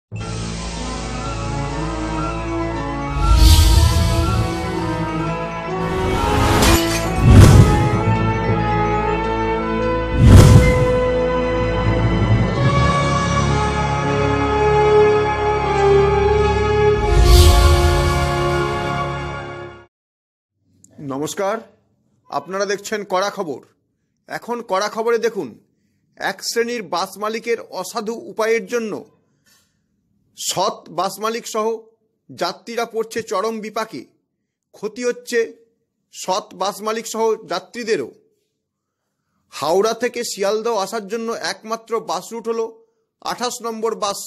নমস্কার, আপনারা দেখছেন কড়া খবর। এখন কড়া খবরে দেখুন, এক শ্রেণীর বাস মালিকের অসাধু উপায়ের জন্য সৎ বাস মালিক সহ যাত্রীরা পড়ছে চরম বিপাকে। ক্ষতি হচ্ছে সৎ বাস মালিক সহ যাত্রীদেরও। হাওড়া থেকে শিয়ালদহ আসার জন্য একমাত্র বাস রুট হলো 28 নম্বর বাস।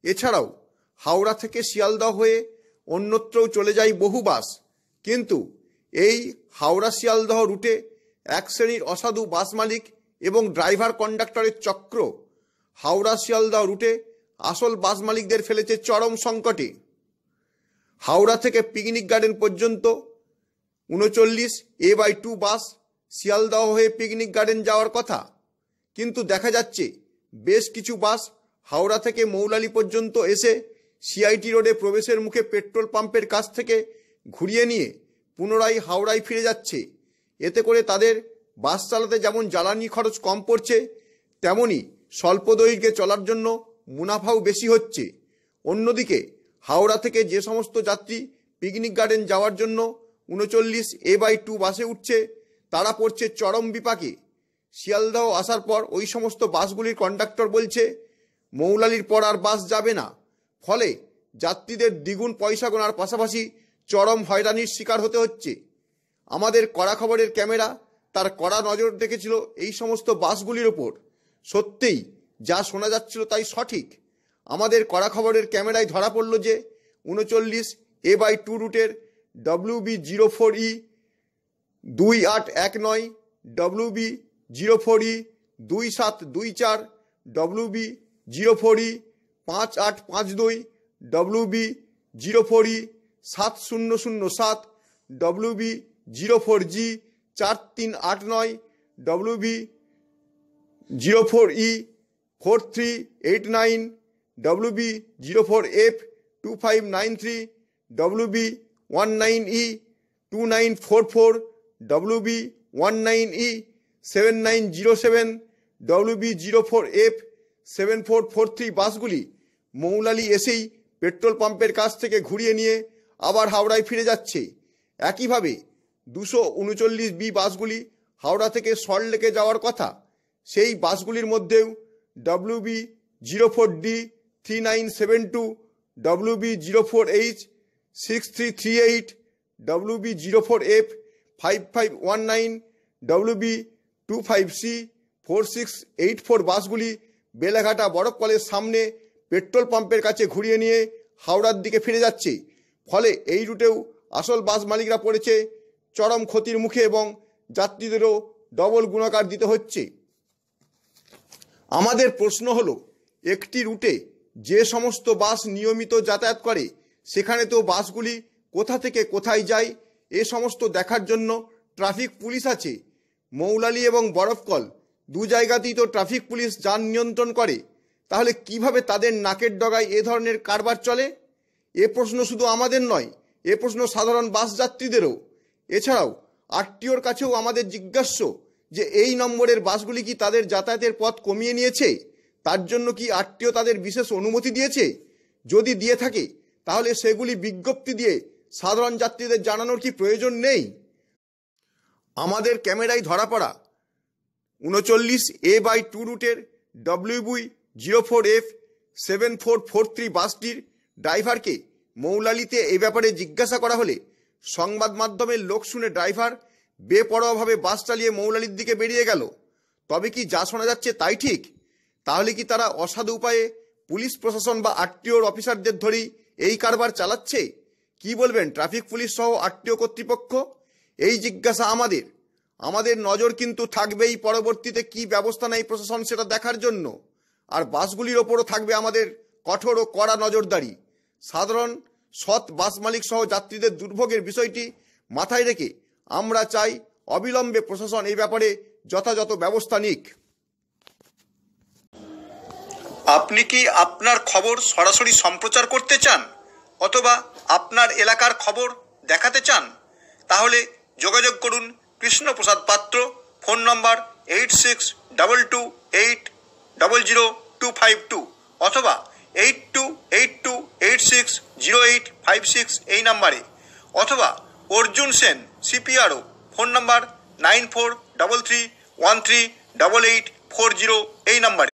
এছাড়াও হাওড়া থেকে শিয়ালদহ হয়ে অন্যত্রও চলে যায় বহু বাস, কিন্তু এই হাওড়া শিয়ালদহ রুটে এক শ্রেণীর অসাধু বাস মালিক এবং ড্রাইভার কন্ডাক্টরের চক্র হাওড়া শিয়ালদহ রুটে আসল বাস মালিকদের ফেলেছে চরম সংকটে। হাওড়া থেকে পিকনিক গার্ডেন পর্যন্ত 39A/2 বাস শিয়ালদহ হয়ে পিকনিক গার্ডেন যাওয়ার কথা, কিন্তু দেখা যাচ্ছে বেশ কিছু বাস হাওড়া থেকে মৌলালি পর্যন্ত এসে সিআইটি রোডে প্রবেশের মুখে পেট্রোল পাম্পের কাছ থেকে ঘুরিয়ে নিয়ে পুনরায় হাওড়ায় ফিরে যাচ্ছে। এতে করে তাদের বাস চালাতে যেমন জ্বালানি খরচ কম পড়ছে, তেমনি স্বল্প দৈর্ঘ্যে চলার জন্য মুনাফাও বেশি হচ্ছে। অন্যদিকে হাওড়া থেকে যে সমস্ত যাত্রী পিকনিক গার্ডেন যাওয়ার জন্য 39A/2 বাসে উঠছে, তারা পড়ছে চরম বিপাকে। শিয়ালদহ আসার পর ওই সমস্ত বাসগুলির কন্ডাক্টর বলছে মৌলালির পর আর বাস যাবে না, ফলে যাত্রীদের দ্বিগুণ পয়সা গোনার পাশাপাশি চরম হয়রানির শিকার হতে হচ্ছে। আমাদের কড়া খবরের ক্যামেরা তার কড়া নজর রেখেছিল এই সমস্ত বাসগুলির ওপর। সত্যিই যা শোনা যাচ্ছিল তাই সঠিক। আমাদের কড়া খবরের ক্যামেরায় ধরা পড়ল যে 39A/2 রুটের WB04E 2819, WB04E 2724, WB04E 5852, WB04E 7007, WB04G 4389, WB04E 4389, WB04F 2593, WB19E 2944, WB19E 7907, WB04F 7443 বাসগুলি Moulali এসেই পেট্রোল পাম্পের কাছ থেকে ঘুরিয়ে নিয়ে আবার হাওড়ায় ফিরে যাচ্ছে। একইভাবে 239B বাসগুলি হাওড়া থেকে সল্টলেকে যাওয়ার কথা। সেই বাসগুলির মধ্যেও WB04D 3972, WB04H 6338, WB04F 5519, WB25C 4684 বাসগুলি বেলাঘাটা বড়কলের সামনে পেট্রোল পাম্পের কাছে ঘুরিয়ে নিয়ে হাওড়ার দিকে ফিরে যাচ্ছে। ফলে এই রুটেও আসল বাস মালিকরা পড়েছে চরম ক্ষতির মুখে এবং যাত্রীদেরও ডবল গুণাকার দিতে হচ্ছে। আমাদের প্রশ্ন হলো, একটি রুটে যে সমস্ত বাস নিয়মিত যাতায়াত করে সেখানে তো বাসগুলি কোথা থেকে কোথায় যায় এ সমস্ত দেখার জন্য ট্রাফিক পুলিশ আছে। মৌলালি এবং বরফকল দু জায়গাতেই তো ট্রাফিক পুলিশ যান নিয়ন্ত্রণ করে, তাহলে কিভাবে তাদের নাকের ডগায় এ ধরনের কারবার চলে? এ প্রশ্ন শুধু আমাদের নয়, এ প্রশ্ন সাধারণ বাস যাত্রীদেরও। এছাড়াও আরটিওর কাছেও আমাদের জিজ্ঞাস্য যে এই নম্বরের বাসগুলি কি তাদের যাতায়াতের পথ কমিয়ে নিয়েছে? তার জন্য কি আরটিও তাদের বিশেষ অনুমতি দিয়েছে? যদি দিয়ে থাকে তাহলে সেগুলি বিজ্ঞপ্তি দিয়ে সাধারণ যাত্রীদের জানানোর কি প্রয়োজন নেই? আমাদের ক্যামেরায় ধরা পড়া 39A/2 রুটের WB04F 7443 বাসটির ড্রাইভারকে মৌলালিতে এ ব্যাপারে জিজ্ঞাসা করা হলে সংবাদ মাধ্যমের লোক শুনে ড্রাইভার বেপরোয়াভাবে বাস চালিয়ে মৌলালির দিকে বেরিয়ে গেল। তবে কি যা শোনা যাচ্ছে তাই ঠিক? তাহলে কি তারা অসাধু উপায়ে পুলিশ প্রশাসন বা আরটিওর অফিসারদের ধরেই এই কারবার চালাচ্ছে? কি বলবেন ট্রাফিক পুলিশ সহ আরটিও কর্তৃপক্ষ? এই জিজ্ঞাসা আমাদের নজর কিন্তু থাকবেই পরবর্তীতে কি ব্যবস্থা নেয় প্রশাসন সেটা দেখার জন্য। আর বাসগুলির ওপরও থাকবে আমাদের কঠোর ও কড়া নজরদারি। সাধারণ সৎ বাস মালিক সহ যাত্রীদের দুর্ভোগের বিষয়টি মাথায় রেখে আমরা চাই অবিলম্বে প্রশাসন এই ব্যাপারে যথাযথ ব্যবস্থা নিক। আপনি কি আপনার খবর সরাসরি সম্প্রচার করতে চান অথবা আপনার এলাকার খবর দেখাতে চান? তাহলে যোগাযোগ করুন কৃষ্ণপ্রসাদ পাত্র, ফোন নম্বর 8622800252 অথবা 8282860856 এই নাম্বারে, অথবা অর্জুন সেন সিপিআরও, ফোন নম্বর 9433138840 এই নাম্বারে।